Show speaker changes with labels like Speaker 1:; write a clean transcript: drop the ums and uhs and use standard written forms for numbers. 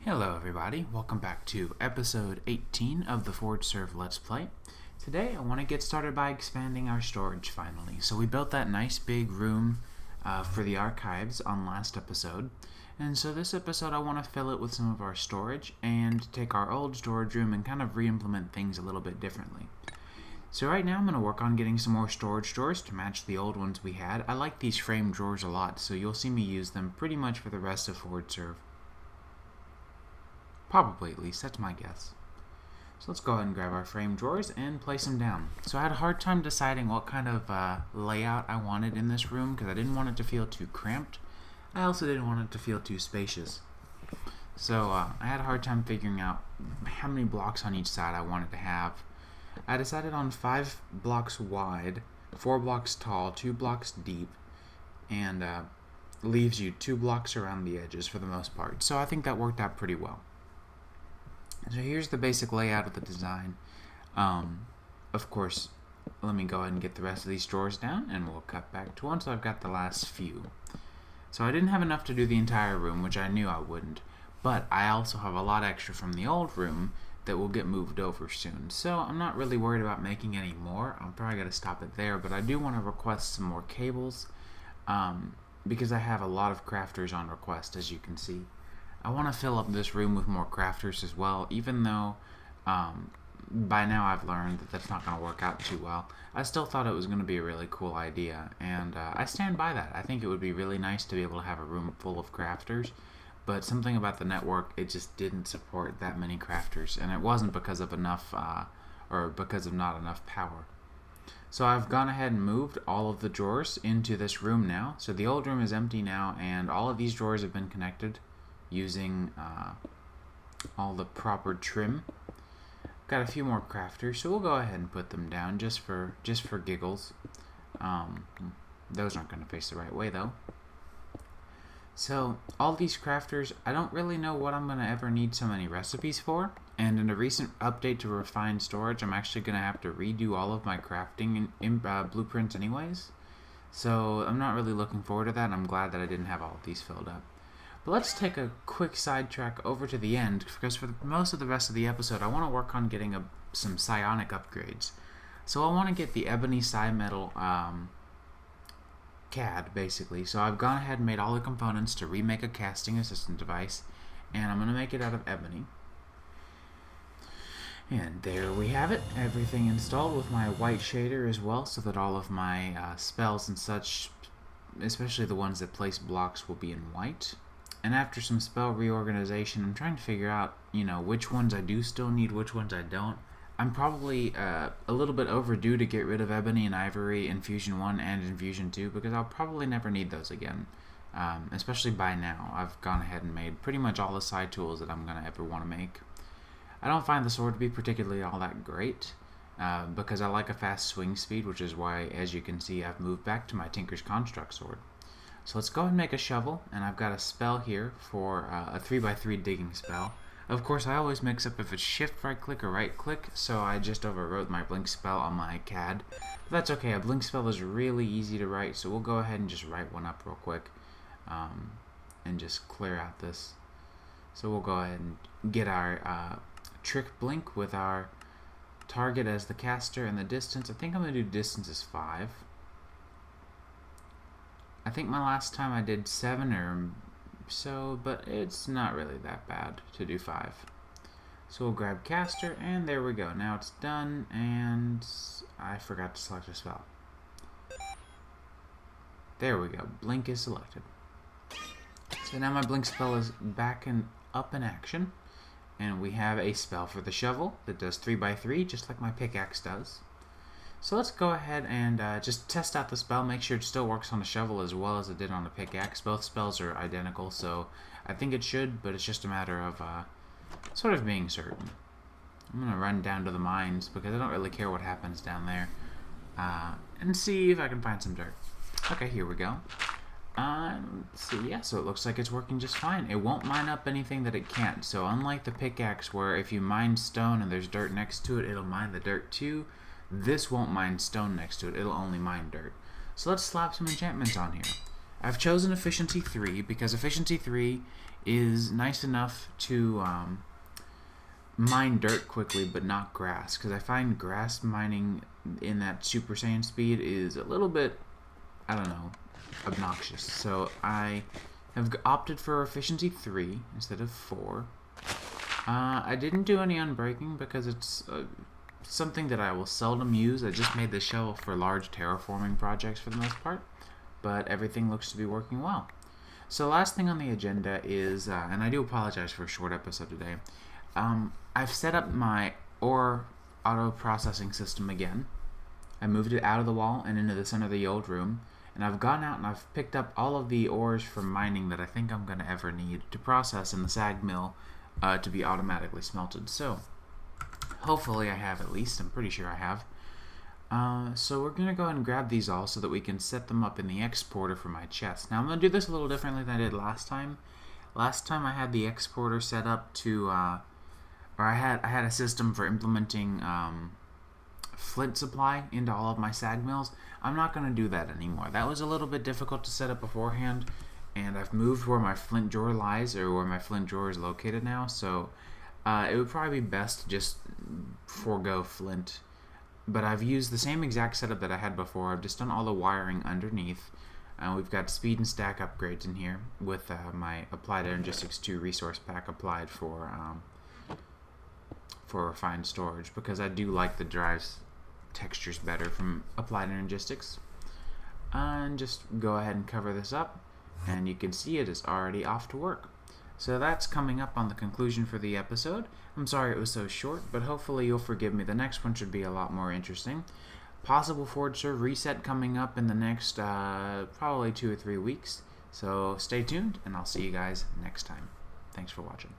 Speaker 1: Hello everybody, welcome back to episode 18 of the ForgeServ Let's Play. Today I want to get started by expanding our storage finally. So we built that nice big room for the archives on last episode. And so this episode I want to fill it with some of our storage and take our old storage room and kind of re-implement things a little bit differently. So right now I'm going to work on getting some more storage drawers to match the old ones we had. I like these frame drawers a lot, so you'll see me use them pretty much for the rest of ForgeServ. Probably, at least. That's my guess. So let's go ahead and grab our frame drawers and place them down. So I had a hard time deciding what kind of layout I wanted in this room because I didn't want it to feel too cramped. I also didn't want it to feel too spacious. So I had a hard time figuring out how many blocks on each side I wanted to have. I decided on 5 blocks wide, 4 blocks tall, 2 blocks deep, and leaves you 2 blocks around the edges for the most part. So I think that worked out pretty well. So here's the basic layout of the design. Of course, let me go ahead and get the rest of these drawers down and we'll cut back to once I've got the last few. So I didn't have enough to do the entire room, which I knew I wouldn't, but I also have a lot extra from the old room that will get moved over soon. So I'm not really worried about making any more. I'm probably going to stop it there, but I do want to request some more cables because I have a lot of crafters on request, as you can see. I want to fill up this room with more crafters as well, even though by now I've learned that that's not going to work out too well. I still thought it was going to be a really cool idea, and I stand by that. I think it would be really nice to be able to have a room full of crafters, but something about the network, it just didn't support that many crafters, and it wasn't because of enough, or because of not enough power. So I've gone ahead and moved all of the drawers into this room now. So the old room is empty now, and all of these drawers have been connected using all the proper trim. Got a few more crafters, so we'll go ahead and put them down just for giggles. Those aren't going to face the right way though. So all these crafters, I don't really know what I'm going to ever need so many recipes for, and in a recent update to refine storage I'm actually going to have to redo all of my crafting blueprints anyways, so I'm not really looking forward to that, and I'm glad that I didn't have all of these filled up. But let's take a quick sidetrack over to the end, because for most of the rest of the episode I want to work on getting some psionic upgrades. So I want to get the ebony psi metal CAD, basically. So I've gone ahead and made all the components to remake a casting assistant device, and I'm going to make it out of ebony. And there we have it, everything installed with my white shader as well, so that all of my spells and such, especially the ones that place blocks, will be in white. And after some spell reorganization, I'm trying to figure out, which ones I do still need, which ones I don't. I'm probably a little bit overdue to get rid of Ebony and Ivory in Fusion 1 and in Fusion 2, because I'll probably never need those again. Especially by now. I've gone ahead and made pretty much all the side tools that I'm going to ever want to make. I don't find the sword to be particularly all that great, because I like a fast swing speed, which is why, as you can see, I've moved back to my Tinker's Construct sword. So let's go ahead and make a shovel, and I've got a spell here for a 3x3 digging spell. Of course, I always mix up if it's shift right click or right click, so I just overwrote my blink spell on my CAD. But that's okay, a blink spell is really easy to write, so we'll go ahead and just write one up real quick and just clear out this. So we'll go ahead and get our trick blink with our target as the caster, and the distance, I think I'm going to do distance as 5. I think my last time I did 7 or so, but it's not really that bad to do 5. So we'll grab caster, and there we go. Now it's done, and I forgot to select a spell. There we go. Blink is selected. So now my blink spell is back and up in action, and we have a spell for the shovel that does 3x3, just like my pickaxe does. So let's go ahead and just test out the spell, make sure it still works on the shovel as well as it did on the pickaxe. Both spells are identical, so I think it should, but it's just a matter of sort of being certain. I'm going to run down to the mines because I don't really care what happens down there, and see if I can find some dirt. Okay, here we go. Let's see, yeah, so it looks like it's working just fine. It won't mine up anything that it can't, so unlike the pickaxe where if you mine stone and there's dirt next to it, it'll mine the dirt too. This won't mine stone next to it, it'll only mine dirt. So let's slap some enchantments on here. I've chosen Efficiency 3 because Efficiency 3 is nice enough to mine dirt quickly, but not grass, because I find grass mining in that Super Saiyan speed is a little bit, I don't know, obnoxious. So I have opted for efficiency 3 instead of 4. I didn't do any unbreaking because it's something that I will seldom use. I just made the shovel for large terraforming projects for the most part, but everything looks to be working well. So last thing on the agenda is, and I do apologize for a short episode today, I've set up my ore auto processing system again. I moved it out of the wall and into the center of the old room, and I've gone out and I've picked up all of the ores from mining that I think I'm going to ever need to process in the SAG mill to be automatically smelted. So hopefully I have, at least. I'm pretty sure I have. So we're going to go ahead and grab these all so that we can set them up in the exporter for my chest. Now I'm going to do this a little differently than I did last time. Last time I had the exporter set up to, or I had a system for implementing flint supply into all of my SAG mills. I'm not going to do that anymore. That was a little bit difficult to set up beforehand, and I've moved where my flint drawer lies, or where my flint drawer is located now, so it would probably be best to just forego flint. But I've used the same exact setup that I had before. I've just done all the wiring underneath. We've got speed and stack upgrades in here with my Applied Energistics 2 resource pack applied for refined storage, because I do like the drive's textures better from Applied Energistics. And just go ahead and cover this up, and you can see it is already off to work. So that's coming up on the conclusion for the episode. I'm sorry it was so short, but hopefully you'll forgive me. The next one should be a lot more interesting. Possible ForgeServ reset coming up in the next probably 2 or 3 weeks. So stay tuned, and I'll see you guys next time. Thanks for watching.